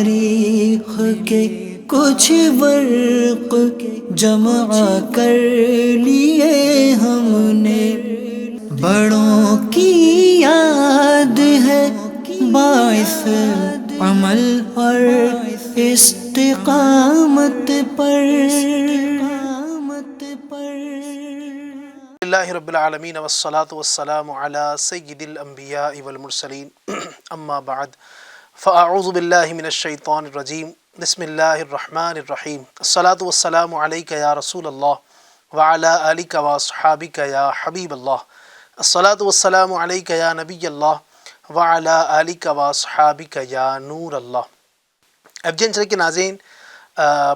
تاریخ کے کچھ برق جمع کر لیے ہم نے، بڑوں کی یاد ہے باعث عمل اور استقامت پر۔ اللہ رب العالمین والصلاة والسلام علی سید الانبیاء والمرسلین اما بعد فاعوذ باللہ من الشیطان الرجیم بسم اللہ الرحمن الرحیم الصلاة والسلام علیک یا رسول اللہ وعلی آلک واصحابک یا حبیب اللہ، الصلاة والسلام علیک یا نبی اللہ وعلی آلک واصحابک یا نور اللہ۔ FGN کے ناظرین،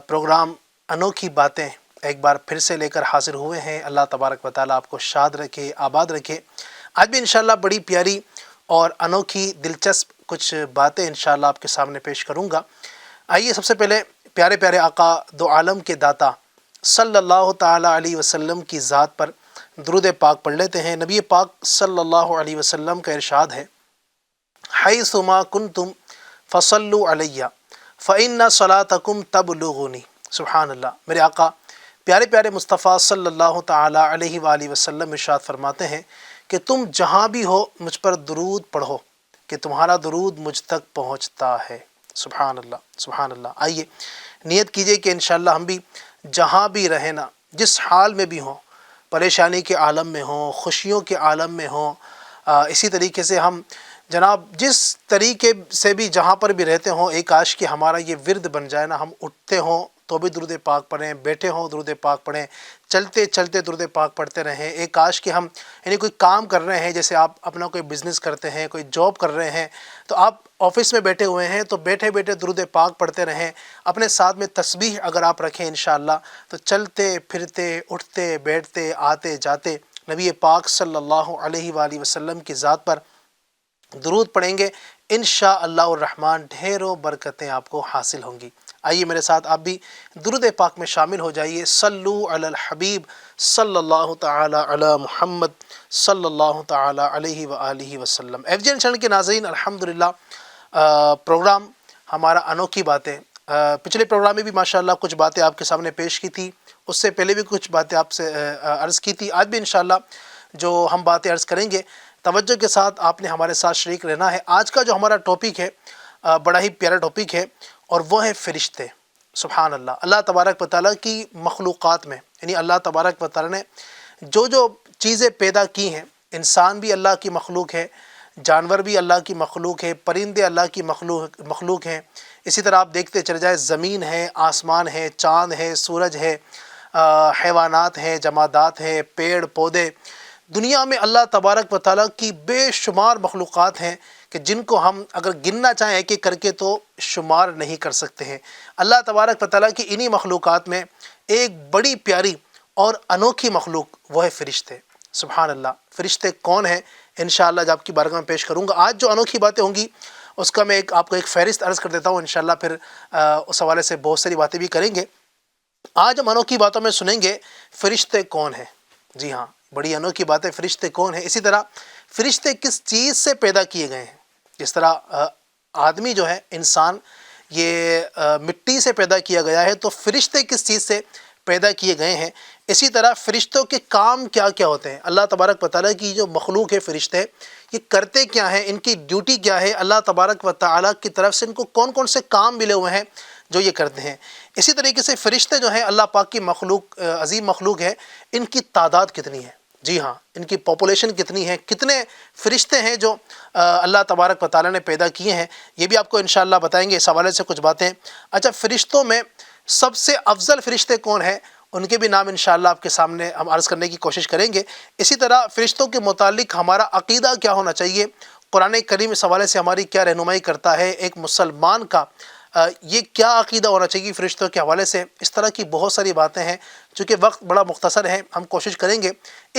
پروگرام انوکھی باتیں ایک بار پھر سے لے کر حاضر ہوئے ہیں۔ اللہ تبارک و تعالیٰ آپ کو شاد رکھے، آباد رکھے۔ آج بھی انشاءاللہ بڑی پیاری اور انوکھی دلچسپ کچھ باتیں انشاءاللہ آپ کے سامنے پیش کروں گا۔ آئیے سب سے پہلے پیارے پیارے آقا دو عالم کے داتا صلی اللہ تعالیٰ علیہ وسلم کی ذات پر درود پاک پڑھ لیتے ہیں۔ نبی پاک صلی اللہ علیہ وسلم کا ارشاد ہے، حیث ما کنتم فصلوا علیہ فإن صلاتکم تبلغنی۔ سبحان اللہ۔ میرے آقا پیارے پیارے مصطفیٰ صلی اللہ تعالیٰ علیہ وآلہ وسلم ارشاد فرماتے ہیں کہ تم جہاں بھی ہو مجھ پر درود پڑھو کہ تمہارا درود مجھ تک پہنچتا ہے۔ سبحان اللہ، سبحان اللہ۔ آئیے نیت کیجئے کہ انشاءاللہ ہم بھی جہاں بھی رہیں نا، جس حال میں بھی ہوں، پریشانی کے عالم میں ہوں، خوشیوں کے عالم میں ہوں، اسی طریقے سے ہم جناب جس طریقے سے بھی جہاں پر بھی رہتے ہوں، ایک کاش کہ ہمارا یہ ورد بن جائے نا، ہم اٹھتے ہوں تو بھی درود پاک پڑھیں، بیٹھے ہوں درود پاک پڑھیں، چلتے چلتے درود پاک پڑھتے رہیں۔ ایک کاش کہ ہم یعنی کوئی کام کر رہے ہیں، جیسے آپ اپنا کوئی بزنس کرتے ہیں، کوئی جاب کر رہے ہیں، تو آپ آفس میں بیٹھے ہوئے ہیں تو بیٹھے بیٹھے درود پاک پڑھتے رہیں۔ اپنے ساتھ میں تسبیح اگر آپ رکھیں انشاءاللہ تو چلتے پھرتے اٹھتے بیٹھتے آتے جاتے نبی پاک صلی اللہ علیہ وآلہ وسلم کی ذات پر درود پڑھیں گے، انشاءاللہ الرحمن ڈھیروں برکتیں آپ کو حاصل ہوں گی۔ آئیے میرے ساتھ آپ بھی درود پاک میں شامل ہو جائیے۔ صلو علی الحبیب صلی اللہ تعالی علی محمد صلی اللہ تعالی علیہ وآلہ وسلم۔ FGN چینل کے ناظرین، الحمدللہ پروگرام ہمارا انوکھی باتیں، پچھلے پروگرام میں بھی ماشاءاللہ کچھ باتیں آپ کے سامنے پیش کی تھی، اس سے پہلے بھی کچھ باتیں آپ سے عرض کی تھی۔ آج بھی انشاءاللہ جو ہم باتیں عرض کریں گے توجہ کے ساتھ آپ نے ہمارے ساتھ شریک رہنا ہے۔ آج کا جو ہمارا ٹاپک ہے بڑا ہی پیارا ٹاپک ہے، اور وہ ہے فرشتے۔ سبحان اللہ۔ اللہ تبارک و تعالیٰ کی مخلوقات میں، یعنی اللہ تبارک و تعالیٰ نے جو چیزیں پیدا کی ہیں، انسان بھی اللہ کی مخلوق ہے، جانور بھی اللہ کی مخلوق ہے، پرندے اللہ کی مخلوق ہیں۔ اسی طرح آپ دیکھتے چلے جائے، زمین ہے، آسمان ہے، چاند ہے، سورج ہے، حیوانات ہیں، جمادات ہیں، پیڑ پودے۔ دنیا میں اللہ تبارک و تعالیٰ کی بے شمار مخلوقات ہیں کہ جن کو ہم اگر گننا چاہیں ایک ایک کر کے تو شمار نہیں کر سکتے ہیں۔ اللہ تبارک و تعالیٰ کی انہی مخلوقات میں ایک بڑی پیاری اور انوکھی مخلوق وہ ہے فرشتے۔ سبحان اللہ۔ فرشتے کون ہیں انشاءاللہ جب آپ کی بارگاہ میں پیش کروں گا۔ آج جو انوکھی باتیں ہوں گی اس کا میں آپ کو ایک فہرست عرض کر دیتا ہوں، انشاءاللہ پھر اس حوالے سے بہت ساری باتیں بھی کریں گے۔ آج ہم انوکھی باتوں میں سنیں گے فرشتے کون ہیں۔ جی ہاں، بڑی انوکھی بات ہے، فرشتے کون ہیں۔ اسی طرح فرشتے کس چیز سے پیدا کیے گئے ہیں۔ جس طرح آدمی جو ہے، انسان، یہ مٹی سے پیدا کیا گیا ہے، تو فرشتے کس چیز سے پیدا کیے گئے ہیں۔ اسی طرح فرشتوں کے کام کیا کیا ہوتے ہیں۔ اللہ تبارک و تعالیٰ کی جو مخلوق ہے فرشتے، یہ کرتے کیا ہیں، ان کی ڈیوٹی کیا ہے، اللہ تبارک و تعالیٰ کی طرف سے ان کو کون کون سے کام ملے ہوئے ہیں جو یہ کرتے ہیں۔ اسی طریقے سے فرشتے جو ہیں اللہ پاک کی مخلوق، عظیم مخلوق ہے، ان کی تعداد کتنی ہے۔ جی ہاں، ان کی پاپولیشن کتنی ہے، کتنے فرشتے ہیں جو اللہ تبارک و تعالیٰ نے پیدا کیے ہیں، یہ بھی آپ کو انشاءاللہ بتائیں گے۔ اس حوالے سے کچھ باتیں۔ اچھا، فرشتوں میں سب سے افضل فرشتے کون ہیں، ان کے بھی نام انشاءاللہ آپ کے سامنے ہم عرض کرنے کی کوشش کریں گے۔ اسی طرح فرشتوں کے متعلق ہمارا عقیدہ کیا ہونا چاہیے، قرآن کریم اس حوالے سے ہماری کیا رہنمائی کرتا ہے، ایک مسلمان کا یہ کیا عقیدہ ہونا چاہیے فرشتوں کے حوالے سے۔ اس طرح کی بہت ساری باتیں ہیں۔ چونکہ وقت بڑا مختصر ہے، ہم کوشش کریں گے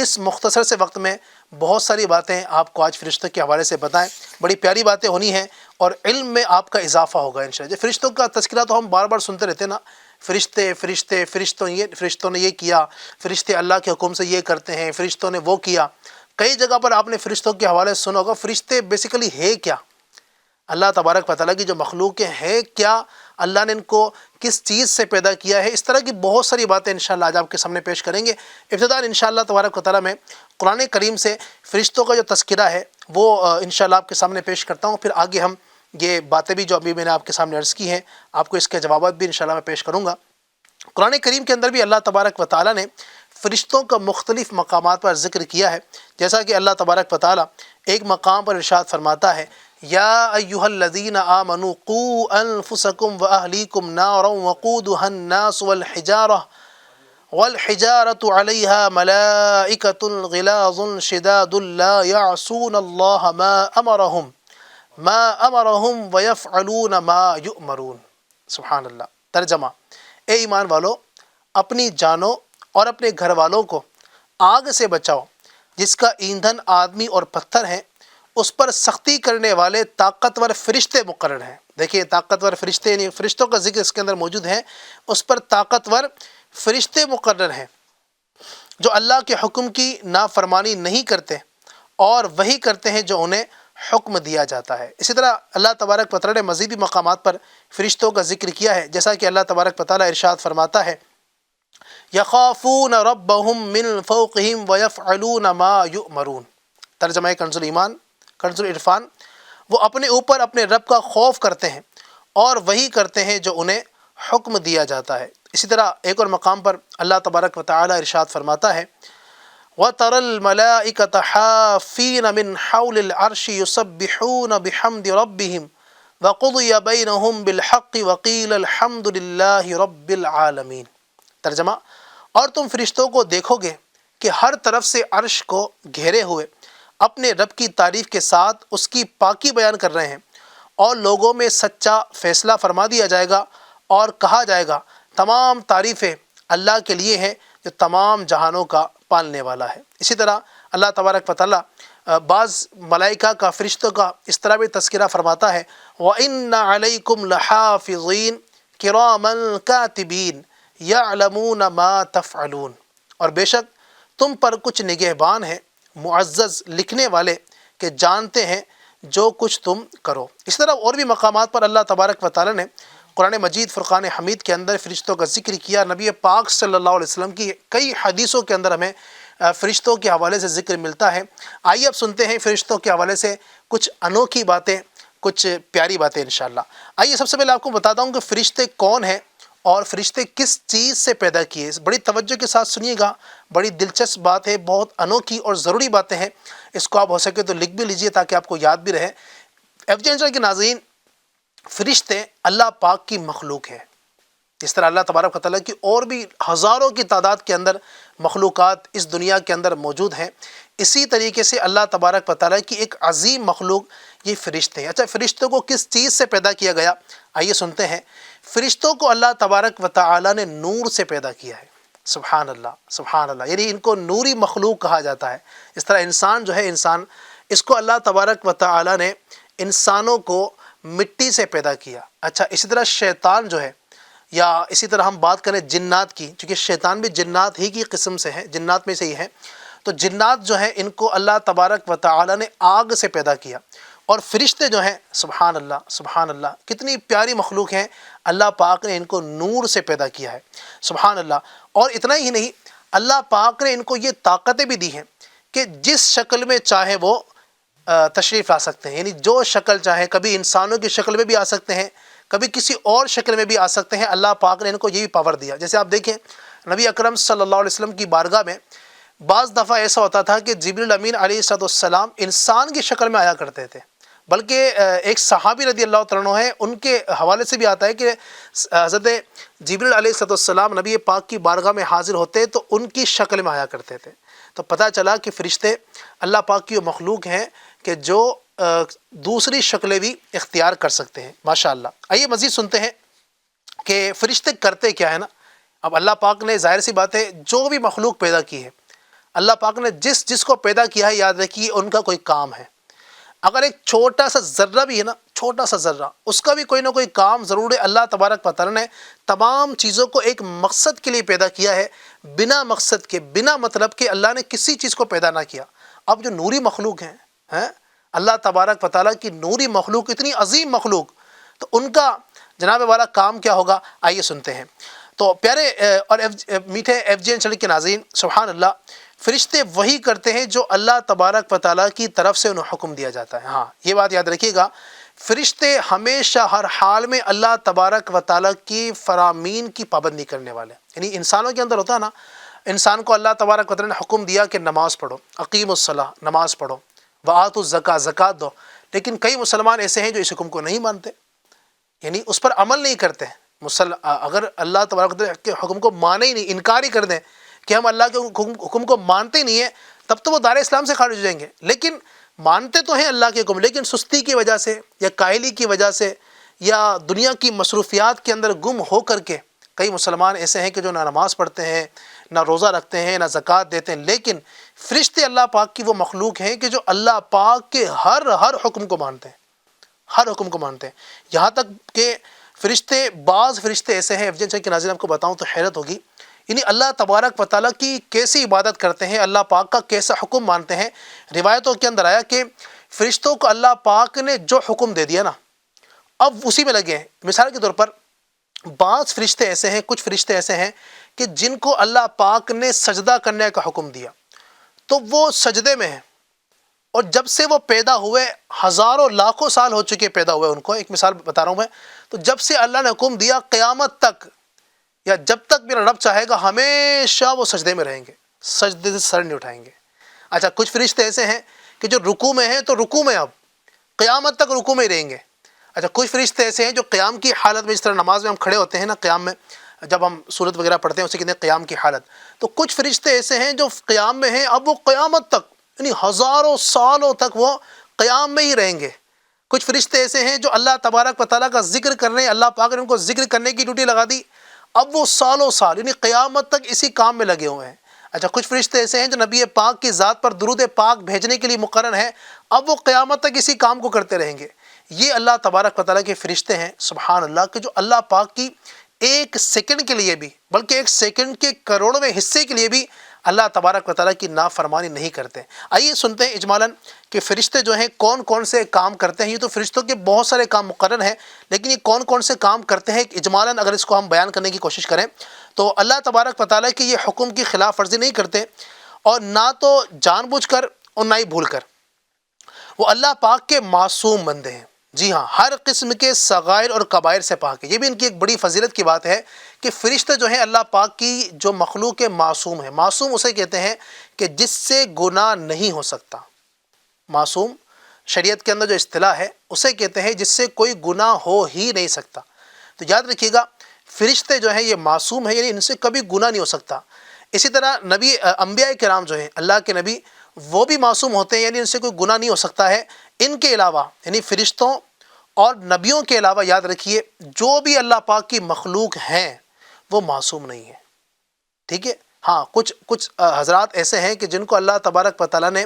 اس مختصر سے وقت میں بہت ساری باتیں آپ کو آج فرشتوں کے حوالے سے بتائیں۔ بڑی پیاری باتیں ہونی ہیں اور علم میں آپ کا اضافہ ہوگا انشاءاللہ۔ فرشتوں کا تذکرہ تو ہم بار بار سنتے رہتے ہیں نا، فرشتے فرشتے، فرشتوں نے یہ کیا، فرشتے اللہ کے حکم سے یہ کرتے ہیں، فرشتوں نے وہ کیا۔ کئی جگہ پر آپ نے فرشتوں کے حوالے سے سنا ہوگا۔ فرشتے بیسیکلی ہے کیا؟ اللہ تبارک و تعالیٰ کی جو مخلوقیں ہیں کیا اللہ نے ان کو کس چیز سے پیدا کیا ہے، اس طرح کی بہت ساری باتیں انشاءاللہ آج آپ کے سامنے پیش کریں گے۔ ابتداءً انشاءاللہ تبارک و تعالیٰ میں قرآن کریم سے فرشتوں کا جو تذکرہ ہے وہ انشاءاللہ آپ کے سامنے پیش کرتا ہوں، پھر آگے ہم یہ باتیں بھی جو ابھی میں نے آپ کے سامنے عرض کی ہیں آپ کو اس کے جوابات بھی انشاءاللہ میں پیش کروں گا۔ قرآن کریم کے اندر بھی اللہ تبارک و تعالیٰ نے فرشتوں کا مختلف مقامات پر ذکر کیا ہے، جیسا کہ اللہ تبارک و تعالیٰ ایک مقام پر ارشاد فرماتا ہے، یا ایھا الذین آمنوا قوا انفسکم واہلیکم نارا وقودھا الناس والحجارۃ علیہا ملائکۃ غلاظ شداد لا یعصون اللہ ما امرہم ویفعلون ما یؤمرون۔ سبحان اللہ۔ ترجمہ: اے ایمان والو، اپنی جانوں اور اپنے گھر والوں کو آگ سے بچاؤ جس کا ایندھن آدمی اور پتھر ہیں، اس پر سختی کرنے والے طاقتور فرشتے مقرر ہیں۔ دیکھیے طاقتور فرشتے، یعنی فرشتوں کا ذکر اس کے اندر موجود ہے، اس پر طاقتور فرشتے مقرر ہیں جو اللہ کے حکم کی نافرمانی نہیں کرتے اور وہی کرتے ہیں جو انہیں حکم دیا جاتا ہے۔ اسی طرح اللہ تبارک و تعالیٰ نے مزید بھی مقامات پر فرشتوں کا ذکر کیا ہے، جیسا کہ اللہ تبارک و تعالیٰ ارشاد فرماتا ہے، یخافون ربہم من فوقہم ویفعلون ما یؤمرون۔ ترجمہ کنز الایمان، کنز العرفان: وہ اپنے اوپر اپنے رب کا خوف کرتے ہیں اور وہی کرتے ہیں جو انہیں حکم دیا جاتا ہے۔ اسی طرح ایک اور مقام پر اللہ تبارک و تعالیٰ ارشاد فرماتا ہے، وَتَرَى الْمَلَائِكَةَ حَافِّينَ مِنْ حَوْلِ الْعَرْشِ يُسَبِّحُونَ بِحَمْدِ رَبِّهِمْ وَقُضِيَ بَيْنَهُمْ بِالْحَقِّ وَقِيلَ الْحَمْدُ لِلَّهِ رَبِّ الْعَالَمِينَ۔ ترجمہ: اور تم فرشتوں کو دیکھو گے کہ ہر طرف سے عرش کو گھیرے ہوئے اپنے رب کی تعریف کے ساتھ اس کی پاکی بیان کر رہے ہیں، اور لوگوں میں سچا فیصلہ فرما دیا جائے گا اور کہا جائے گا، تمام تعریفیں اللہ کے لیے ہیں جو تمام جہانوں کا پالنے والا ہے۔ اسی طرح اللہ تبارک و تعالیٰ بعض ملائکہ کا، فرشتوں کا اس طرح بھی تذکرہ فرماتا ہے، وَإِنَّ عَلَيْكُمْ لَحَافِظِينَ كِرَامًا كَاتِبِينَ يَعْلَمُونَ مَا تَفْعَلُونَ۔ اور بے شک تم پر کچھ نگہبان ہیں، معزز لکھنے والے کہ جانتے ہیں جو کچھ تم کرو۔ اس طرح اور بھی مقامات پر اللہ تبارک و تعالیٰ نے قرآن مجید فرقان حمید کے اندر فرشتوں کا ذکر کیا۔ نبی پاک صلی اللہ علیہ وسلم کی کئی حدیثوں کے اندر ہمیں فرشتوں کے حوالے سے ذکر ملتا ہے۔ آئیے اب سنتے ہیں فرشتوں کے حوالے سے کچھ انوکھی باتیں، کچھ پیاری باتیں انشاءاللہ۔ آئیے سب سے پہلے آپ کو بتاتا ہوں کہ فرشتے کون ہیں اور فرشتے کس چیز سے پیدا کیے۔ بڑی توجہ کے ساتھ سنیے گا، بڑی دلچسپ بات ہے، بہت انوکھی اور ضروری باتیں ہیں۔ اس کو آپ ہو سکے تو لکھ بھی لیجئے تاکہ آپ کو یاد بھی رہے۔ FJ کے ناظرین، فرشتے اللہ پاک کی مخلوق ہے۔ جس طرح اللہ تبارک و تعالیٰ کی اور بھی ہزاروں کی تعداد کے اندر مخلوقات اس دنیا کے اندر موجود ہیں، اسی طریقے سے اللہ تبارک و تعالیٰ کی ایک عظیم مخلوق یہ فرشتے ہیں۔ اچھا، فرشتوں کو کس چیز سے پیدا کیا گیا؟ آئیے سنتے ہیں۔ فرشتوں کو اللہ تبارک و تعالیٰ نے نور سے پیدا کیا ہے۔ سبحان اللہ، سبحان اللہ، یعنی ان کو نوری مخلوق کہا جاتا ہے۔ اس طرح انسان جو ہے، انسان، اس کو اللہ تبارک و تعالیٰ نے انسانوں کو مٹی سے پیدا کیا۔ اچھا، اسی طرح شیطان جو ہے، یا اسی طرح ہم بات کریں جنات کی، چونکہ شیطان بھی جنات ہی کی قسم سے ہے، جنات میں سے ہی ہے، تو جنات جو ہیں ان کو اللہ تبارک و تعالیٰ نے آگ سے پیدا کیا۔ اور فرشتے جو ہیں، سبحان اللہ، سبحان اللہ، کتنی پیاری مخلوق ہیں، اللہ پاک نے ان کو نور سے پیدا کیا ہے۔ سبحان اللہ۔ اور اتنا ہی نہیں، اللہ پاک نے ان کو یہ طاقتیں بھی دی ہیں کہ جس شکل میں چاہے وہ تشریف لا سکتے ہیں، یعنی جو شکل چاہے، کبھی انسانوں کی شکل میں بھی آ سکتے ہیں، کبھی کسی اور شکل میں بھی آ سکتے ہیں۔ اللہ پاک نے ان کو یہ بھی پاور دیا۔ جیسے آپ دیکھیں نبی اکرم صلی اللہ علیہ وسلم کی بارگاہ میں بعض دفعہ ایسا ہوتا تھا کہ جبریل امین علیہ السلام انسان کی شکل میں آیا کرتے تھے، بلکہ ایک صحابی رضی اللہ تعالیٰ عنہ ہے، ان کے حوالے سے بھی آتا ہے کہ حضرت جبریل علیہ السلام نبی پاک کی بارگاہ میں حاضر ہوتے تو ان کی شکل میں آیا کرتے تھے۔ تو پتہ چلا کہ فرشتے اللہ پاک کی وہ مخلوق ہیں کہ جو دوسری شکلیں بھی اختیار کر سکتے ہیں، ماشاءاللہ۔ آئیے مزید سنتے ہیں کہ فرشتے کرتے کیا ہے نا۔ اب اللہ پاک نے ظاہر سی بات ہے جو بھی مخلوق پیدا کی ہے، اللہ پاک نے جس کو پیدا کیا ہے، یاد رکھیے ان کا کوئی کام ہے۔ اگر ایک چھوٹا سا ذرہ بھی ہے نا، چھوٹا سا ذرہ، اس کا بھی کوئی نہ کوئی کام ضرور ہے۔ اللہ تبارک و تعالیٰ نے تمام چیزوں کو ایک مقصد کے لیے پیدا کیا ہے، بنا مقصد کے، بنا مطلب کے اللہ نے کسی چیز کو پیدا نہ کیا۔ اب جو نوری مخلوق ہیں، اللہ تبارک و تعالیٰ کی نوری مخلوق، اتنی عظیم مخلوق، تو ان کا جناب والا کام کیا ہوگا؟ آئیے سنتے ہیں۔ تو پیارے اور میٹھے FGN چینل کے ناظرین، سبحان اللہ، فرشتے وہی کرتے ہیں جو اللہ تبارک و تعالیٰ کی طرف سے انہیں حکم دیا جاتا ہے۔ ہاں، یہ بات یاد رکھیے گا، فرشتے ہمیشہ ہر حال میں اللہ تبارک و تعالیٰ کی فرامین کی پابندی کرنے والے ہیں۔ یعنی انسانوں کے اندر ہوتا ہے نا، انسان کو اللہ تبارک و تعالیٰ نے حکم دیا کہ نماز پڑھو، اقیم الصلاۃ، نماز پڑھو، وآتوا الزکاۃ، زکوٰۃ دو، لیکن کئی مسلمان ایسے ہیں جو اس حکم کو نہیں مانتے، یعنی اس پر عمل نہیں کرتے۔ اگر اللہ تبارک و تعالیٰ کے حکم کو مانے ہی نہیں، انکار ہی کر دیں کہ ہم اللہ کے حکم کو مانتے ہی نہیں ہیں، تب تو وہ دار اسلام سے خارج ہو جائیں گے۔ لیکن مانتے تو ہیں اللہ کے حکم، لیکن سستی کی وجہ سے یا کاہلی کی وجہ سے یا دنیا کی مصروفیات کے اندر گم ہو کر کے کئی مسلمان ایسے ہیں کہ جو نہ نماز پڑھتے ہیں، نہ روزہ رکھتے ہیں، نہ زکوٰۃ دیتے ہیں۔ لیکن فرشتے اللہ پاک کی وہ مخلوق ہیں کہ جو اللہ پاک کے ہر حکم کو مانتے ہیں، ہر حکم کو مانتے ہیں۔ یہاں تک کہ بعض فرشتے ایسے ہیں، FGN چینل کے ناظرین آپ کو بتاؤں تو حیرت ہوگی، یعنی اللہ تبارک و تعالیٰ کی کیسی عبادت کرتے ہیں، اللہ پاک کا کیسا حکم مانتے ہیں۔ روایتوں کے اندر آیا کہ فرشتوں کو اللہ پاک نے جو حکم دے دیا نا، اب اسی میں لگے ہیں۔ مثال کے طور پر بعض فرشتے ایسے ہیں، کچھ فرشتے ایسے ہیں کہ جن کو اللہ پاک نے سجدہ کرنے کا حکم دیا تو وہ سجدے میں ہیں، اور جب سے وہ پیدا ہوئے، ہزاروں لاکھوں سال ہو چکے پیدا ہوئے ان کو۔ ایک مثال بتا رہا ہوں میں، تو جب سے اللہ نے حکم دیا قیامت تک یا جب تک میرا رب چاہے گا ہمیشہ وہ سجدے میں رہیں گے، سجدے سے سر نہیں اٹھائیں گے۔ اچھا، کچھ فرشتے ایسے ہیں کہ جو رکوع میں ہیں تو رکوع میں اب قیامت تک رکوع میں ہی رہیں گے۔ اچھا، کچھ فرشتے ایسے ہیں جو قیام کی حالت میں، جس طرح نماز میں ہم کھڑے ہوتے ہیں نا، قیام میں جب ہم سورت وغیرہ پڑھتے ہیں اسے کہتے ہیں قیام کی حالت، تو کچھ فرشتے ایسے ہیں جو قیام میں ہیں، اب وہ قیامت تک یعنی ہزاروں سالوں تک وہ قیام میں ہی رہیں گے۔ کچھ فرشتے ایسے ہیں جو اللہ تبارک و تعالیٰ کا ذکر کر رہے ہیں، اللہ پاک نے ان کو ذکر کرنے کی ڈیوٹی لگا دی، اب وہ سالوں سال یعنی قیامت تک اسی کام میں لگے ہوئے ہیں۔ اچھا، کچھ فرشتے ایسے ہیں جو نبی پاک کی ذات پر درود پاک بھیجنے کے لیے مقرر ہیں، اب وہ قیامت تک اسی کام کو کرتے رہیں گے۔ یہ اللہ تبارک و تعالیٰ کے فرشتے ہیں، سبحان اللہ، کہ جو اللہ پاک کی ایک سیکنڈ کے لیے بھی، بلکہ ایک سیکنڈ کے کروڑویں حصے کے لیے بھی اللہ تبارک و تعالیٰ کی نافرمانی نہیں کرتے۔ آئیے سنتے ہیں اجمالاً کہ فرشتے جو ہیں کون کون سے کام کرتے ہیں۔ یہ تو فرشتوں کے بہت سارے کام مقرر ہیں، لیکن یہ کون کون سے کام کرتے ہیں اجمالاً اگر اس کو ہم بیان کرنے کی کوشش کریں تو اللہ تبارک و تعالیٰ کی یہ حکم کی خلاف ورزی نہیں کرتے، اور نہ تو جان بوجھ کر اور نہ ہی بھول کر۔ وہ اللہ پاک کے معصوم بندے ہیں، جی ہاں، ہر قسم کے صغائر اور کبائر سے پاک ہے۔ یہ بھی ان کی ایک بڑی فضیلت کی بات ہے کہ فرشتے جو ہیں اللہ پاک کی جو مخلوق معصوم ہے۔ معصوم اسے کہتے ہیں کہ جس سے گناہ نہیں ہو سکتا۔ معصوم شریعت کے اندر جو اصطلاح ہے اسے کہتے ہیں جس سے کوئی گناہ ہو ہی نہیں سکتا۔ تو یاد رکھیے گا، فرشتے جو ہیں یہ معصوم ہیں، یعنی ان سے کبھی گناہ نہیں ہو سکتا۔ اسی طرح نبی انبیاء کرام جو ہیں، اللہ کے نبی، وہ بھی معصوم ہوتے ہیں، یعنی ان سے کوئی گناہ نہیں ہو سکتا ہے۔ ان کے علاوہ یعنی فرشتوں اور نبیوں کے علاوہ یاد رکھیے جو بھی اللہ پاک کی مخلوق ہیں وہ معصوم نہیں ہے، ٹھیک ہے۔ ہاں، کچھ حضرات ایسے ہیں کہ جن کو اللہ تبارک و تعالیٰ نے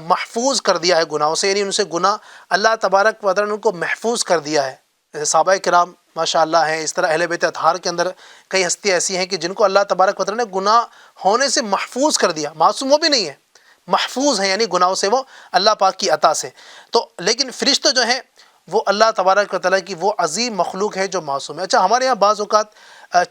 محفوظ کر دیا ہے گناہوں سے، یعنی ان سے گناہ اللہ تبارک و تعالیٰ نے ان کو محفوظ کر دیا ہے، جیسے صحابہ کرام ماشاء اللہ ہیں۔ اس طرح اہل بیت اطہار کے اندر کئی ہستیاں ایسی ہیں کہ جن کو اللہ تبارک و تعالیٰ نے گناہ ہونے سے محفوظ کر دیا۔ معصوم وہ بھی نہیں ہے، محفوظ ہیں، یعنی گناہوں سے وہ اللہ پاک کی عطا سے۔ تو لیکن فرشتے جو ہیں وہ اللہ تبارک و تعالیٰ کی وہ عظیم مخلوق ہے جو معصوم ہے۔ اچھا، ہمارے یہاں بعض اوقات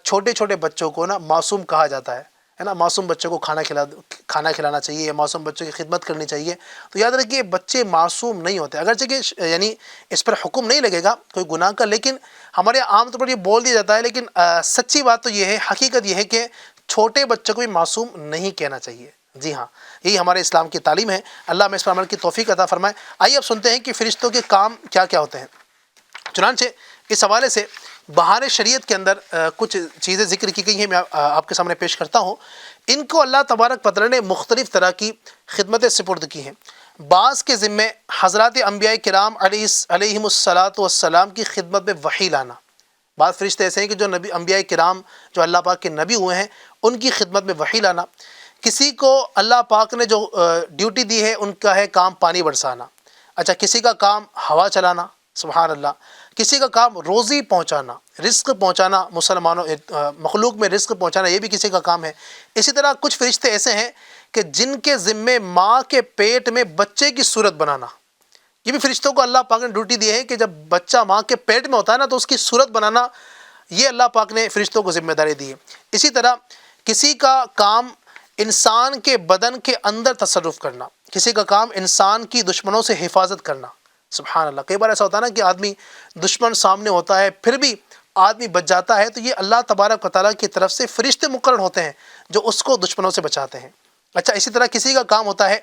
چھوٹے چھوٹے بچوں کو نا معصوم کہا جاتا ہے نا، معصوم بچوں کو کھانا کھلانا چاہیے یا معصوم بچوں کی خدمت کرنی چاہیے۔ تو یاد رکھیے بچے معصوم نہیں ہوتے، اگرچہ کہ یعنی اس پر حکم نہیں لگے گا کوئی گناہ کا، لیکن ہمارے یہاں عام طور پر یہ بول دیا جاتا ہے، لیکن سچی بات تو یہ ہے، حقیقت یہ ہے کہ چھوٹے بچوں کو بھی معصوم نہیں کہنا چاہیے۔ جی ہاں، یہی ہمارے اسلام کی تعلیم ہے، اللہ ہمیں اس پر عمل کی توفیق عطا فرمائے۔ آئیے اب سنتے ہیں کہ فرشتوں کے کام کیا کیا ہوتے ہیں۔ چنانچہ اس حوالے سے بہار شریعت کے اندر کچھ چیزیں ذکر کی گئی ہیں، میں آپ کے سامنے پیش کرتا ہوں۔ ان کو اللہ تبارک و تعالیٰ نے مختلف طرح کی خدمتیں سپرد کی ہیں۔ بعض کے ذمے حضرات انبیاء کرام علیہم الصلاۃ والسلام کی خدمت میں وحی لانا۔ بعض فرشتے ایسے ہیں کہ جو نبی انبیاء کرام جو اللہ پاک کے نبی ہوئے ہیں ان کی خدمت میں وحی لانا۔ کسی کو اللہ پاک نے جو ڈیوٹی دی ہے ان کا ہے کام پانی برسانا۔ اچھا، کسی کا کام ہوا چلانا، سبحان اللہ، کسی کا کام روزی پہنچانا، رزق پہنچانا، مسلمانوں مخلوق میں رزق پہنچانا، یہ بھی کسی کا کام ہے۔ اسی طرح کچھ فرشتے ایسے ہیں کہ جن کے ذمے ماں کے پیٹ میں بچے کی صورت بنانا، یہ بھی فرشتوں کو اللہ پاک نے ڈیوٹی دی ہے کہ جب بچہ ماں کے پیٹ میں ہوتا ہے نا تو اس کی صورت بنانا یہ اللہ پاک نے فرشتوں کو ذمہ داری دی ہے۔ اسی طرح کسی کا کام انسان کے بدن کے اندر تصرف کرنا، کسی کا کام انسان کی دشمنوں سے حفاظت کرنا۔ سبحان اللہ، کئی بار ایسا ہوتا ہے نا کہ آدمی دشمن سامنے ہوتا ہے پھر بھی آدمی بچ جاتا ہے، تو یہ اللہ تبارک و تعالیٰ کی طرف سے فرشتے مقرر ہوتے ہیں جو اس کو دشمنوں سے بچاتے ہیں۔ اچھا، اسی طرح کسی کا کام ہوتا ہے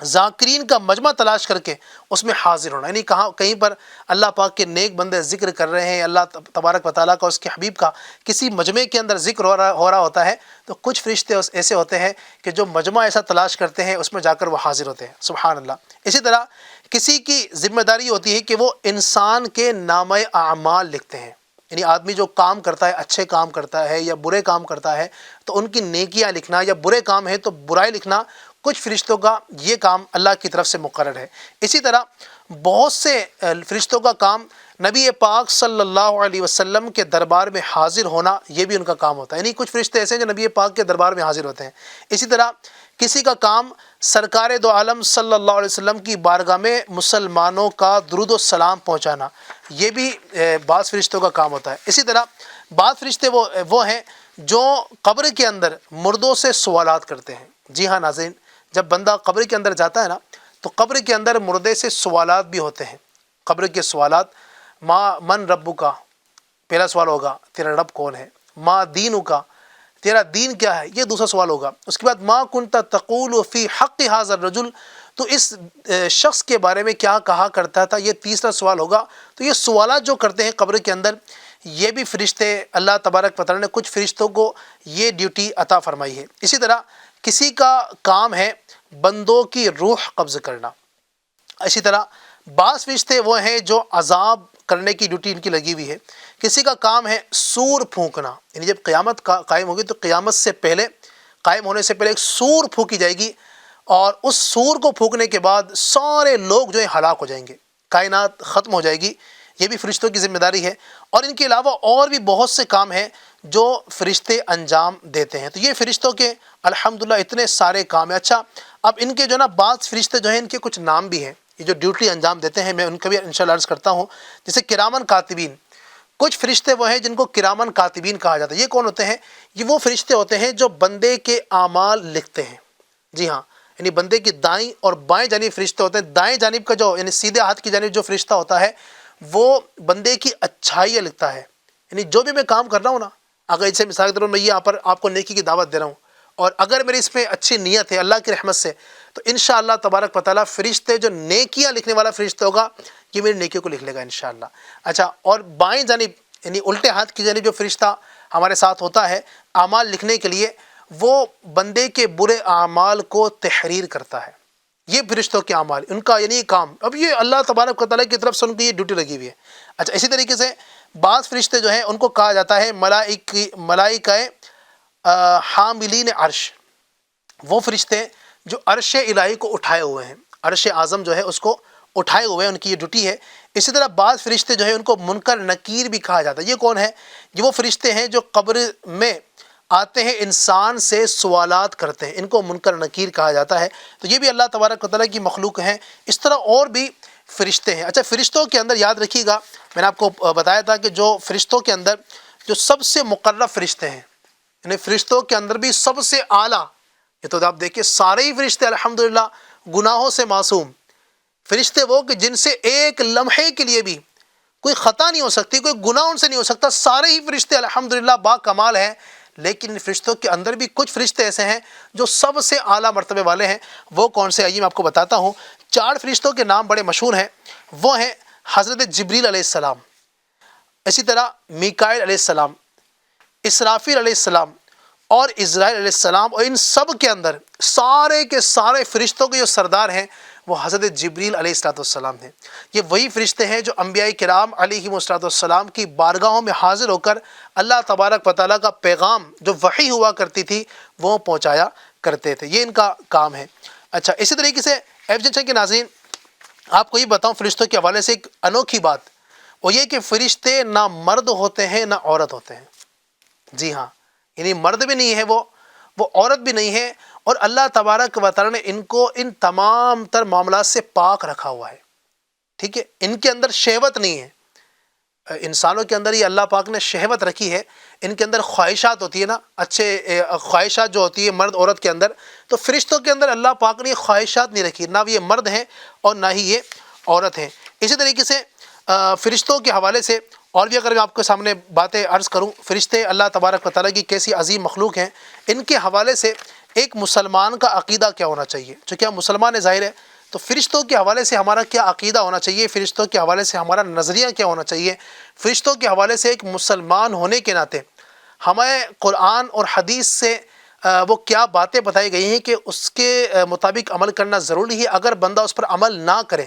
ذاکرین کا مجمع تلاش کر کے اس میں حاضر ہونا، یعنی کہیں پر اللہ پاک کے نیک بندے ذکر کر رہے ہیں، اللہ تبارک و تعالیٰ کا، اس کے حبیب کا کسی مجمع کے اندر ذکر ہو رہا ہوتا ہے، تو کچھ فرشتے ایسے ہوتے ہیں کہ جو مجمع ایسا تلاش کرتے ہیں اس میں جا کر وہ حاضر ہوتے ہیں۔ سبحان اللہ۔ اسی طرح کسی کی ذمہ داری ہوتی ہے کہ وہ انسان کے نامہ اعمال لکھتے ہیں، یعنی آدمی جو کام کرتا ہے، اچھے کام کرتا ہے یا برے کام کرتا ہے تو ان کی نیکیاں لکھنا، یا برے کام ہے تو برائی لکھنا، کچھ فرشتوں کا یہ کام اللہ کی طرف سے مقرر ہے۔ اسی طرح بہت سے فرشتوں کا کام نبی پاک صلی اللہ علیہ وسلم کے دربار میں حاضر ہونا، یہ بھی ان کا کام ہوتا ہے، یعنی کچھ فرشتے ایسے ہیں جو نبی پاک کے دربار میں حاضر ہوتے ہیں۔ اسی طرح کسی کا کام سرکار دو عالم صلی اللہ علیہ وسلم کی بارگاہ میں مسلمانوں کا درود و سلام پہنچانا، یہ بھی بعض فرشتوں کا کام ہوتا ہے۔ اسی طرح بعض فرشتے وہ ہیں جو قبر کے اندر مردوں سے سوالات کرتے ہیں۔ جی ہاں ناظرین، جب بندہ قبر کے اندر جاتا ہے نا تو قبر کے اندر مردے سے سوالات بھی ہوتے ہیں۔ قبر کے سوالات، ما من ربو کا، پہلا سوال ہوگا تیرا رب کون ہے، ما دینو کا، تیرا دین کیا ہے، یہ دوسرا سوال ہوگا۔ اس کے بعد ما کنت تقول فی حق ھذا الرجل، تو اس شخص کے بارے میں کیا کہا کرتا تھا، یہ تیسرا سوال ہوگا۔ تو یہ سوالات جو کرتے ہیں قبر کے اندر، یہ بھی فرشتے اللہ تبارک و تعالیٰ نے کچھ فرشتوں کو یہ ڈیوٹی عطا فرمائی ہے۔ اسی طرح کسی کا کام ہے بندوں کی روح قبض کرنا۔ اسی طرح بعض فرشتے وہ ہیں جو عذاب کرنے کی ڈیوٹی ان کی لگی ہوئی ہے۔ کسی کا کام ہے سور پھونکنا، یعنی جب قیامت قائم ہوگی تو قیامت سے پہلے، قائم ہونے سے پہلے ایک سور پھونکی جائے گی، اور اس سور کو پھونکنے کے بعد سارے لوگ جو ہیں ہلاک ہو جائیں گے، کائنات ختم ہو جائے گی۔ یہ بھی فرشتوں کی ذمہ داری ہے۔ اور ان کے علاوہ اور بھی بہت سے کام ہیں جو فرشتے انجام دیتے ہیں۔ تو یہ فرشتوں کے الحمدللہ اتنے سارے کام ہیں۔ اچھا، اب ان کے جو نا بعض فرشتے جو ہیں ان کے کچھ نام بھی ہیں، یہ جو ڈیوٹی انجام دیتے ہیں، میں ان کا بھی انشاءاللہ عرض کرتا ہوں۔ جیسے کرامن کاتبین، کچھ فرشتے وہ ہیں جن کو کرامن کاتبین کہا جاتا ہے۔ یہ کون ہوتے ہیں؟ یہ وہ فرشتے ہوتے ہیں جو بندے کے اعمال لکھتے ہیں۔ جی ہاں، یعنی بندے کی دائیں اور بائیں جانب فرشتے ہوتے ہیں۔ دائیں جانب کا جو، یعنی سیدھے ہاتھ کی جانب جو فرشتہ ہوتا ہے وہ بندے کی اچھائیاں لکھتا ہے، یعنی جو بھی میں کام کر رہا ہوں نا، اگر اسے مثال کے طور پر میں یہاں پر آپ کو نیکی کی دعوت دے رہا ہوں، اور اگر میری اس میں اچھی نیت ہے اللہ کی رحمت سے، تو انشاءاللہ تبارک و تعالیٰ فرشتے جو نیکیاں لکھنے والا فرشتہ ہوگا یہ میری نیکیوں کو لکھ لے گا انشاءاللہ۔ اچھا، اور بائیں جانب یعنی الٹے ہاتھ کی جانب جو فرشتہ ہمارے ساتھ ہوتا ہے اعمال لکھنے کے لیے، وہ بندے کے برے اعمال کو تحریر کرتا ہے۔ یہ فرشتوں کے اعمال، ان کا یعنی کام، اب یہ اللہ تبارک و تعالیٰ کی طرف سے ان کی یہ ڈیوٹی لگی ہوئی ہے۔ اچھا، اسی طریقے سے بعض فرشتے جو ہیں ان کو کہا جاتا ہے ملائکہ حاملین عرش، وہ فرشتے جو عرش الہی کو اٹھائے ہوئے ہیں، عرش اعظم جو ہے اس کو اٹھائے ہوئے ہیں، ان کی یہ ڈیوٹی ہے۔ اسی طرح بعض فرشتے جو ہیں ان کو منکر نکیر بھی کہا جاتا ہے۔ یہ کون ہے؟ یہ وہ فرشتے ہیں جو قبر میں آتے ہیں، انسان سے سوالات کرتے ہیں، ان کو منکر نکیر کہا جاتا ہے۔ تو یہ بھی اللہ تبارک و تعالیٰ کی مخلوق ہیں۔ اس طرح اور بھی فرشتے ہیں۔ اچھا، فرشتوں کے اندر یاد رکھیے گا، میں نے آپ کو بتایا تھا کہ جو فرشتوں کے اندر جو سب سے مقرب فرشتے ہیں، یعنی فرشتوں کے اندر بھی سب سے اعلیٰ، یہ تو آپ دیکھیں سارے ہی فرشتے الحمدللہ گناہوں سے معصوم فرشتے، وہ کہ جن سے ایک لمحے کے لیے بھی کوئی خطا نہیں ہو سکتی، کوئی گناہ ان سے نہیں ہو سکتا، سارے ہی فرشتے الحمدللہ با کمال ہیں۔ لیکن ان فرشتوں کے اندر بھی کچھ فرشتے ایسے ہیں جو سب سے اعلیٰ مرتبے والے ہیں۔ وہ کون سے؟ آئیے میں آپ کو بتاتا ہوں۔ 4 فرشتوں کے نام بڑے مشہور ہیں۔ وہ ہیں حضرت جبریل علیہ السلام، اسی طرح میکائیل علیہ السلام، اسرافیل علیہ السلام اور اسرائیل علیہ السلام۔ اور ان سب کے اندر سارے کے سارے فرشتوں کے جو سردار ہیں وہ حضرت جبریل علیہ السلام ہیں۔ یہ وہی فرشتے ہیں جو انبیاء کرام علیہم السلام کی بارگاہوں میں حاضر ہو کر اللہ تبارک و تعالیٰ کا پیغام جو وحی ہوا کرتی تھی وہ پہنچایا کرتے تھے۔ یہ ان کا کام ہے۔ اچھا، اسی طریقے سے ایف کے ناظرین، آپ کو یہ بتاؤں فرشتوں کے حوالے سے ایک انوکھی بات، وہ یہ کہ فرشتے نہ مرد ہوتے ہیں نہ عورت ہوتے ہیں۔ جی ہاں، یعنی مرد بھی نہیں ہے وہ عورت بھی نہیں ہے، اور اللہ تبارک و تعالیٰ نے ان کو ان تمام تر معاملات سے پاک رکھا ہوا ہے۔ ٹھیک ہے، ان کے اندر شہوت نہیں ہے. انسانوں کے اندر یہ اللہ پاک نے شہوت رکھی ہے، ان کے اندر خواہشات ہوتی ہے نا، اچھے خواہشات جو ہوتی ہے مرد عورت کے اندر، تو فرشتوں کے اندر اللہ پاک نے یہ خواہشات نہیں رکھی، نہ یہ مرد ہیں اور نہ ہی یہ عورت ہیں. اسی طریقے سے فرشتوں کے حوالے سے اور بھی اگر میں آپ کے سامنے باتیں عرض کروں، فرشتے اللہ تبارک و تعالیٰ کی کیسی عظیم مخلوق ہیں، ان کے حوالے سے ایک مسلمان کا عقیدہ کیا ہونا چاہیے. چونکہ ہم مسلمان ہیں ظاہر ہے، تو فرشتوں کے حوالے سے ہمارا کیا عقیدہ ہونا چاہیے، فرشتوں کے حوالے سے ہمارا نظریہ کیا ہونا چاہیے. فرشتوں کے حوالے سے ایک مسلمان ہونے کے ناطے ہمیں قرآن اور حدیث سے وہ کیا باتیں بتائی گئی ہیں کہ اس کے مطابق عمل کرنا ضروری ہے. اگر بندہ اس پر عمل نہ کرے،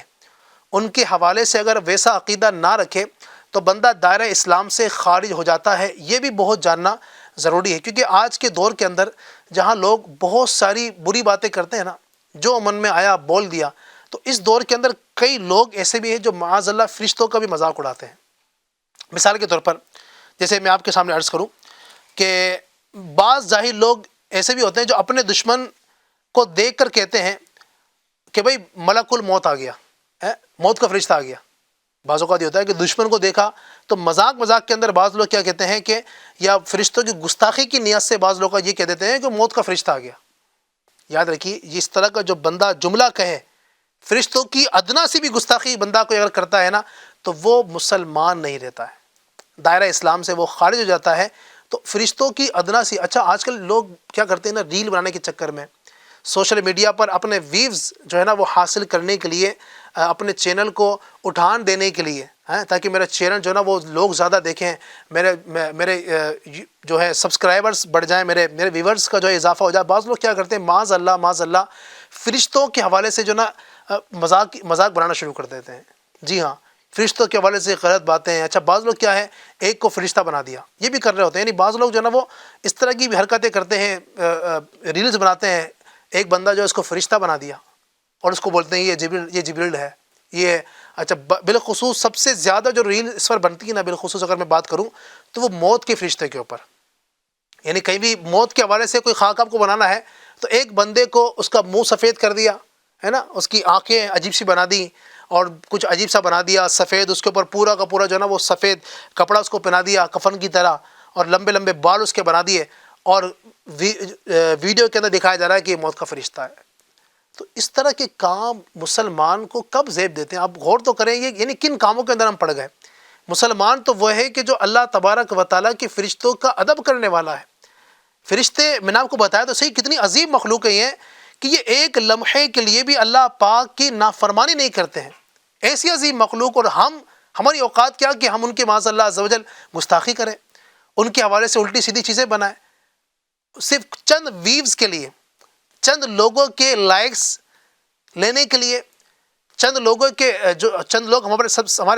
ان کے حوالے سے اگر ویسا عقیدہ نہ رکھے، تو بندہ دائرہ اسلام سے خارج ہو جاتا ہے. یہ بھی بہت جاننا ضروری ہے، کیونکہ آج کے دور کے اندر جہاں لوگ بہت ساری بری باتیں کرتے ہیں نا، جو من میں آیا بول دیا، تو اس دور کے اندر کئی لوگ ایسے بھی ہیں جو معاذ اللہ فرشتوں کا بھی مذاق اڑاتے ہیں. مثال کے طور پر جیسے میں آپ کے سامنے عرض کروں کہ بعض ظاہر لوگ ایسے بھی ہوتے ہیں جو اپنے دشمن کو دیکھ کر کہتے ہیں کہ بھئی ملک الموت آ گیا، موت کا فرشتہ آ گیا. بعض اوقات یہ ہوتا ہے کہ دشمن کو دیکھا تو مذاق کے اندر بعض لوگ کیا کہتے ہیں کہ یا فرشتوں کی گستاخی کی نیت سے بعض لوگ یہ کہہ دیتے ہیں کہ موت کا فرشتہ آ گیا. یاد رکھیے، اس طرح کا جو بندہ جملہ کہے، فرشتوں کی ادنا سی بھی گستاخی بندہ کو اگر کرتا ہے نا، تو وہ مسلمان نہیں رہتا ہے، دائرہ اسلام سے وہ خارج ہو جاتا ہے. تو فرشتوں کی ادنا سی، اچھا آج کل لوگ کیا کرتے ہیں نا، ریل بنانے کے چکر میں سوشل میڈیا پر اپنے ویوز جو ہے نا وہ حاصل کرنے کے لیے، اپنے چینل کو اٹھان دینے کے لیے، تاکہ میرا چینل جو ہے نا وہ لوگ زیادہ دیکھیں، میرے جو ہے سبسکرائبرز بڑھ جائیں، میرے ویورز کا جو ہے اضافہ ہو جائے. بعض لوگ کیا کرتے ہیں، معاذ اللہ فرشتوں کے حوالے سے جو نا مذاق بنانا شروع کر دیتے ہیں. جی ہاں، فرشتوں کے حوالے سے غلط باتیں ہیں. اچھا بعض لوگ کیا ہے، ایک کو فرشتہ بنا دیا، یہ بھی کر رہے ہوتے ہیں. یعنی بعض لوگ جو ہے نا وہ اس طرح کی بھی حرکتیں کرتے ہیں، ریلز بناتے ہیں. ایک بندہ جو ہے اس کو فرشتہ بنا دیا اور اس کو بولتے ہیں یہ جبریل ہے، یہ. اچھا بالخصوص سب سے زیادہ جو ریل اس پر بنتی ہے نا، بالخصوص اگر میں بات کروں تو وہ موت کے فرشتے کے اوپر. یعنی کہیں بھی موت کے حوالے سے کوئی خاک آپ کو بنانا ہے تو ایک بندے کو اس کا منہ سفید کر دیا ہے نا، اس کی آنکھیں عجیب سی بنا دی اور کچھ عجیب سا بنا دیا سفید، اس کے اوپر پورا کا پورا جو ہے نا وہ سفید کپڑا اس کو پہنا دیا کفن کی طرح، اور لمبے لمبے بال اس کے بنا دیے، اور ویڈیو کے اندر دکھایا جا رہا ہے کہ یہ موت کا فرشتہ ہے. تو اس طرح کے کام مسلمان کو کب زیب دیتے ہیں؟ آپ غور تو کریں، یہ یعنی کن کاموں کے اندر ہم پڑ گئے. مسلمان تو وہ ہے کہ جو اللہ تبارک و تعالیٰ کے فرشتوں کا ادب کرنے والا ہے. فرشتے میں نے آپ کو بتایا تو صحیح کتنی عظیم مخلوق ہے یہ، کہ یہ ایک لمحے کے لیے بھی اللہ پاک کی نافرمانی نہیں کرتے ہیں. ایسی عظیم مخلوق، اور ہماری اوقات کیا کہ ہم ان کے معاذ اللہ عز و جل گستاخی کریں، ان کے حوالے سے الٹی سیدھی چیزیں بنائیں، صرف چند ویوز کے لیے، چند لوگوں کے لائکس لینے کے لیے، چند لوگ ہمارے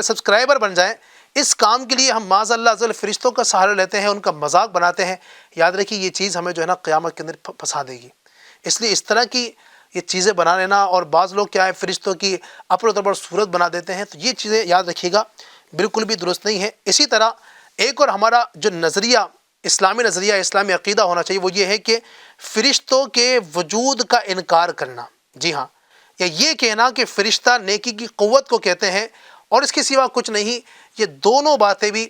سبسکرائبر بن جائیں. اس کام کے لیے ہم معاذ اللہ عز و جل فرشتوں کا سہارا لیتے ہیں، ان کا مذاق بناتے ہیں. یاد رکھیے یہ چیز ہمیں جو ہے نا قیامت کے اندر پھنسا دے گی. اس لیے اس طرح کی یہ چیزیں بنا لینا، اور بعض لوگ کیا ہے فرشتوں کی اپنے طور پر صورت بنا دیتے ہیں، تو یہ چیزیں یاد رکھیے گا بالکل بھی درست نہیں ہے. اسی طرح ایک اور ہمارا جو نظریہ، اسلامی نظریہ، اسلامی عقیدہ ہونا چاہیے، وہ یہ ہے کہ فرشتوں کے وجود کا انکار کرنا. جی ہاں، یا یہ کہنا کہ فرشتہ نیکی کی قوت کو کہتے ہیں اور اس کے سوا کچھ نہیں، یہ دونوں باتیں بھی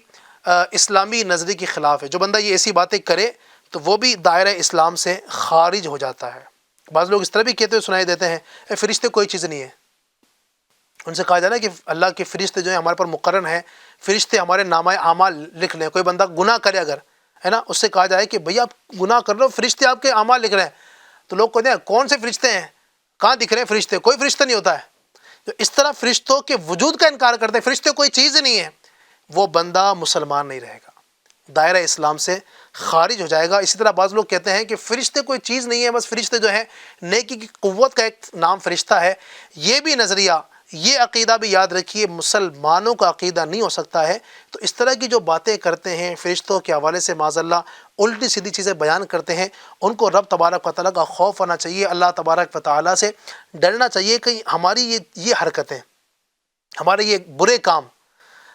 اسلامی نظریے کے خلاف ہے. جو بندہ یہ ایسی باتیں کرے تو وہ بھی دائرہ اسلام سے خارج ہو جاتا ہے. بعض لوگ اس طرح بھی کہتے ہوئے سنائی دیتے ہیں فرشتے کوئی چیز نہیں ہے. ان سے کہا جائے نا کہ اللہ کے فرشتے جو ہیں ہمارے پر مقرر ہیں، فرشتے ہمارے نامہ اعمال لکھ لیں. کوئی بندہ گناہ کرے اگر ہے نا، اس سے کہا جائے کہ بھئی آپ گناہ کر رہے ہو، فرشتے آپ کے اعمال لکھ رہے ہیں، تو لوگ کہتے ہیں کون سے فرشتے ہیں، کہاں دکھ رہے ہیں فرشتے؟ کوئی فرشتہ نہیں ہوتا ہے. تو اس طرح فرشتوں کے وجود کا انکار کرتے ہیں، فرشتے کوئی چیز نہیں ہے، وہ بندہ مسلمان نہیں رہے گا، دائرہ اسلام سے خارج ہو جائے گا. اسی طرح بعض لوگ کہتے ہیں کہ فرشتے کوئی چیز نہیں ہے، بس فرشتے جو ہے نیکی کی قوت کا ایک نام فرشتہ ہے. یہ بھی نظریہ، یہ عقیدہ بھی یاد رکھیے مسلمانوں کا عقیدہ نہیں ہو سکتا ہے. تو اس طرح کی جو باتیں کرتے ہیں فرشتوں کے حوالے سے معاذ اللہ الٹی سیدھی چیزیں بیان کرتے ہیں، ان کو رب تبارک و تعالیٰ کا خوف ہونا چاہیے، اللہ تبارک و تعالیٰ سے ڈرنا چاہیے کہ ہماری یہ حرکتیں، ہمارے یہ برے کام،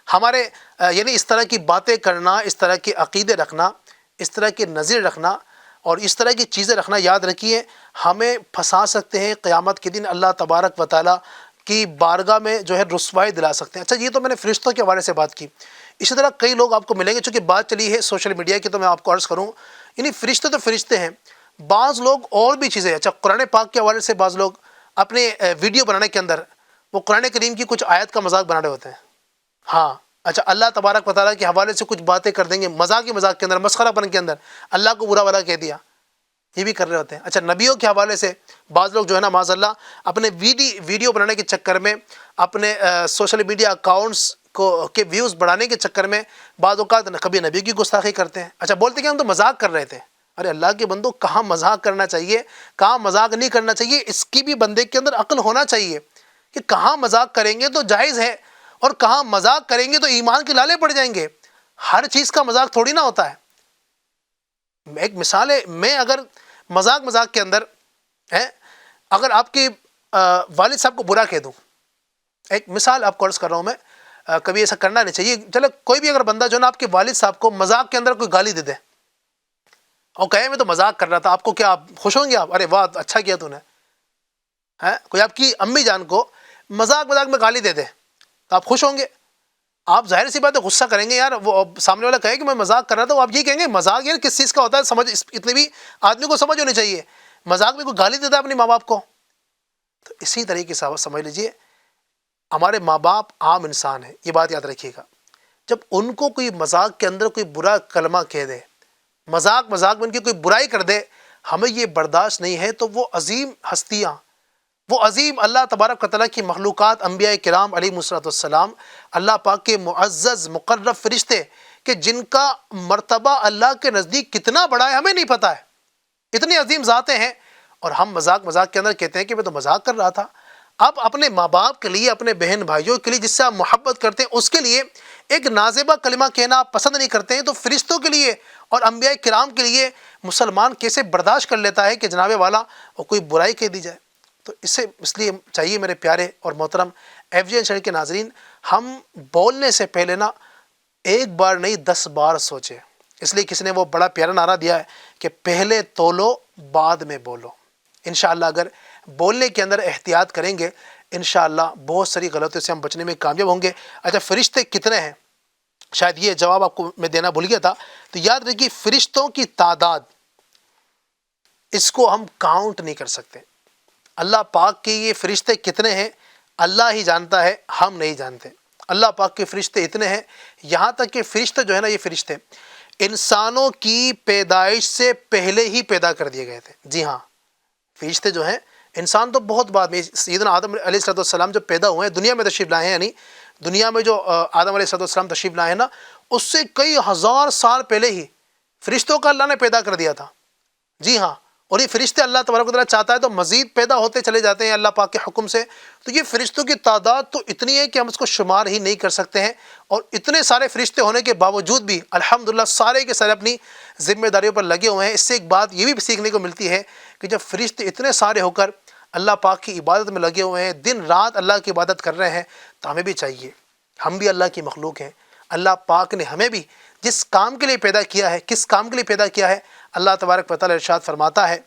ہمارے یعنی اس طرح کی باتیں کرنا، اس طرح کے عقیدے رکھنا، اس طرح کے نظر رکھنا اور اس طرح کی چیزیں رکھنا، یاد رکھیے ہمیں پھنسا سکتے ہیں قیامت کے دن اللہ تبارک و تعالیٰ کی بارگاہ میں جو ہے رسوائی دلا سکتے ہیں۔ اچھا یہ تو میں نے فرشتوں کے حوالے سے بات کی، اسی طرح کئی لوگ آپ کو ملیں گے، چونکہ بات چلی ہے سوشل میڈیا کی تو میں آپ کو عرض کروں، یعنی فرشتے تو فرشتے ہیں، بعض لوگ اور بھی چیزیں، اچھا قرآن پاک کے حوالے سے بعض لوگ اپنے ویڈیو بنانے کے اندر وہ قرآن کریم کی کچھ آیت کا مذاق بنا رہے ہوتے ہیں۔ ہاں اچھا اللہ تبارک و تعالیٰ کے حوالے سے کچھ باتیں کر دیں گے، مذاق کے اندر، مسخرہ پن کے اندر اللہ کو برا بھلا کہہ دیا، یہ بھی کر رہے ہوتے ہیں۔ اچھا نبیوں کے حوالے سے بعض لوگ جو ہے نا معاذ اللہ اپنے ویڈیو بنانے کے چکر میں، اپنے سوشل میڈیا اکاؤنٹس کے ویوز بڑھانے کے چکر میں بعض اوقات کبھی نبی کی گستاخی کرتے ہیں۔ اچھا بولتے کہ ہم تو مذاق کر رہے تھے، ارے اللہ کے بندو کہاں مذاق کرنا چاہیے، کہاں مذاق نہیں کرنا چاہیے، اس کی بھی بندے کے اندر عقل ہونا چاہیے کہ کہاں مذاق کریں گے تو جائز ہے اور کہاں مذاق کریں گے تو ایمان کے لالے پڑ جائیں گے۔ ہر چیز کا مذاق تھوڑی نہ ہوتا ہے۔ ایک مثال ہے، میں اگر مذاق کے اندر اگر آپ کے والد صاحب کو برا کہہ دوں، ایک مثال آپ کو عرض کر رہا ہوں میں، کبھی ایسا کرنا نہیں چاہیے۔ چلو کوئی بھی اگر بندہ جو نا آپ کے والد صاحب کو مذاق کے اندر کوئی گالی دے دے اور کہے میں تو مذاق کر رہا تھا، آپ کو کیا آپ خوش ہوں گے؟ آپ ارے واہ اچھا کیا تو نے۔ کوئی آپ کی امی جان کو مذاق میں گالی دے دے تو آپ خوش ہوں گے؟ آپ ظاہر سی بات ہے غصہ کریں گے، یار وہ سامنے والا کہے کہ میں مذاق کر رہا تھا، وہ آپ یہ کہیں گے مذاق یار کس چیز کا ہوتا ہے، سمجھ اتنی بھی آدمی کو سمجھ ہونی چاہیے۔ مذاق میں کوئی گالی دیتا ہے اپنے ماں باپ کو، تو اسی طریقے سے سمجھ لیجئے ہمارے ماں باپ عام انسان ہیں، یہ بات یاد رکھیے گا۔ جب ان کو کوئی مذاق کے اندر کوئی برا کلمہ کہہ دے، مذاق میں ان کی کوئی برائی کر دے، ہمیں یہ برداشت نہیں ہے، تو وہ عظیم ہستیاں، وہ عظیم اللہ تبارک و تعالیٰ کی مخلوقات، انبیاء کرام علیہ السلام، اللہ پاک کے معزز مقرب فرشتے کہ جن کا مرتبہ اللہ کے نزدیک کتنا بڑا ہے ہمیں نہیں پتہ ہے، اتنی عظیم ذاتیں ہیں، اور ہم مذاق کے اندر کہتے ہیں کہ میں تو مذاق کر رہا تھا۔ اب اپنے ماں باپ کے لیے، اپنے بہن بھائیوں کے لیے جس سے آپ محبت کرتے ہیں، اس کے لیے ایک نازیبہ کلمہ کہنا آپ پسند نہیں کرتے ہیں، تو فرشتوں کے لیے اور انبیاء کرام کے لیے مسلمان کیسے برداشت کر لیتا ہے کہ جناب والا اور کوئی برائی کہہ دی جائے؟ تو اس لیے چاہیے میرے پیارے اور محترم FGN چینل کے ناظرین، ہم بولنے سے پہلے نا ایک بار نہیں 10 بار سوچیں۔ اس لیے کسی نے وہ بڑا پیارا نعرہ دیا ہے کہ پہلے تولو بعد میں بولو۔ انشاءاللہ اگر بولنے کے اندر احتیاط کریں گے، انشاءاللہ بہت ساری غلطیوں سے ہم بچنے میں کامیاب ہوں گے۔ اچھا فرشتے کتنے ہیں؟ شاید یہ جواب آپ کو میں دینا بھول گیا تھا، تو یاد رکھیے فرشتوں کی تعداد اس کو ہم کاؤنٹ نہیں کر سکتے۔ اللہ پاک کے یہ فرشتے کتنے ہیں اللہ ہی جانتا ہے، ہم نہیں جانتے۔ اللہ پاک کے فرشتے اتنے ہیں، یہاں تک کہ فرشتے جو ہے نا، یہ فرشتے انسانوں کی پیدائش سے پہلے ہی پیدا کر دیے گئے تھے۔ جی ہاں، فرشتے جو ہیں، انسان تو بہت بعد میں، سیدنا آدم علیہ السلام جو پیدا ہوئے ہیں، دنیا میں تشریف لائے ہیں، یعنی دنیا میں جو آدم علیہ السلام تشریف لائے ہیں نا، اس سے کئی ہزار سال پہلے ہی فرشتوں کا اللہ نے پیدا کر دیا تھا۔ جی ہاں، اور یہ فرشتے اللہ تبارک و تعالیٰ چاہتا ہے تو مزید پیدا ہوتے چلے جاتے ہیں اللہ پاک کے حکم سے۔ تو یہ فرشتوں کی تعداد تو اتنی ہے کہ ہم اس کو شمار ہی نہیں کر سکتے ہیں، اور اتنے سارے فرشتے ہونے کے باوجود بھی الحمدللہ سارے کے سارے اپنی ذمہ داریوں پر لگے ہوئے ہیں۔ اس سے ایک بات یہ بھی سیکھنے کو ملتی ہے کہ جب فرشتے اتنے سارے ہو کر اللہ پاک کی عبادت میں لگے ہوئے ہیں، دن رات اللہ کی عبادت کر رہے ہیں، تو ہمیں بھی چاہیے، ہم بھی اللہ کی مخلوق ہیں۔ اللہ پاک نے ہمیں بھی جس کام کے لیے پیدا کیا ہے، کس کام کے لیے پیدا کیا ہے، اللہ تبارک و تعالیٰ ارشاد فرماتا ہے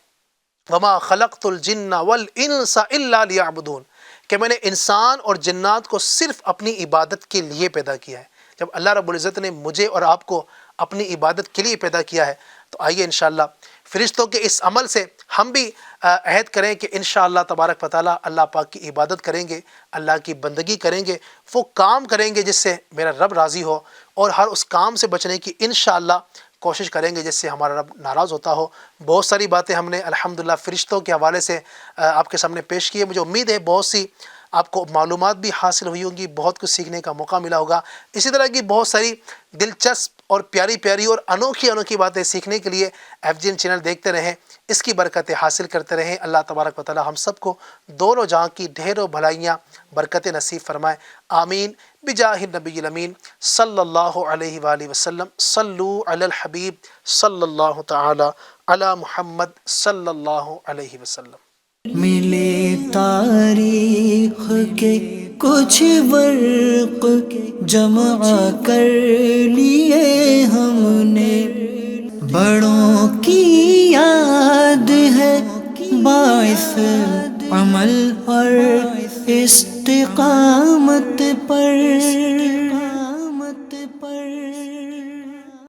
وَمَا خَلَقْتُ الْجِنَّ وَالْإِنسَ إِلَّا لِيَعْبُدُونَ، کہ میں نے انسان اور جنات کو صرف اپنی عبادت کے لیے پیدا کیا ہے۔ جب اللہ رب العزت نے مجھے اور آپ کو اپنی عبادت کے لیے پیدا کیا ہے، تو آئیے انشاءاللہ فرشتوں کے اس عمل سے ہم بھی عہد کریں کہ انشاءاللہ تبارک و تعالیٰ اللہ پاک کی عبادت کریں گے، اللہ کی بندگی کریں گے، وہ کام کریں گے جس سے میرا رب راضی ہو، اور ہر اس کام سے بچنے کی انشاءاللہ کوشش کریں گے جس سے ہمارا رب ناراض ہوتا ہو۔ بہت ساری باتیں ہم نے الحمدللہ فرشتوں کے حوالے سے آپ کے سامنے پیش کی ہے۔ مجھے امید ہے بہت سی آپ کو معلومات بھی حاصل ہوئی ہوں گی، بہت کچھ سیکھنے کا موقع ملا ہوگا۔ اسی طرح کی بہت ساری دلچسپ اور پیاری پیاری اور انوکھی باتیں سیکھنے کے لیے FGN چینل دیکھتے رہیں، اس کی برکتیں حاصل کرتے رہیں۔ اللہ تبارک و تعالی ہم سب کو دونوں جہاں کی ڈھیروں بھلائیاں برکتیں نصیب فرمائے، آمین بجاہ النبی الامین صلی اللہ علیہ وآلہ وسلم۔ صلو علی الحبیب صلی اللہ تعالی علی محمد صلی اللہ علیہ وسلم۔ ملے تاریخ کے کچھ برق جمع کر لیے ہم نے، بڑوں کی یاد ہے باعث عمل اور استقامت پر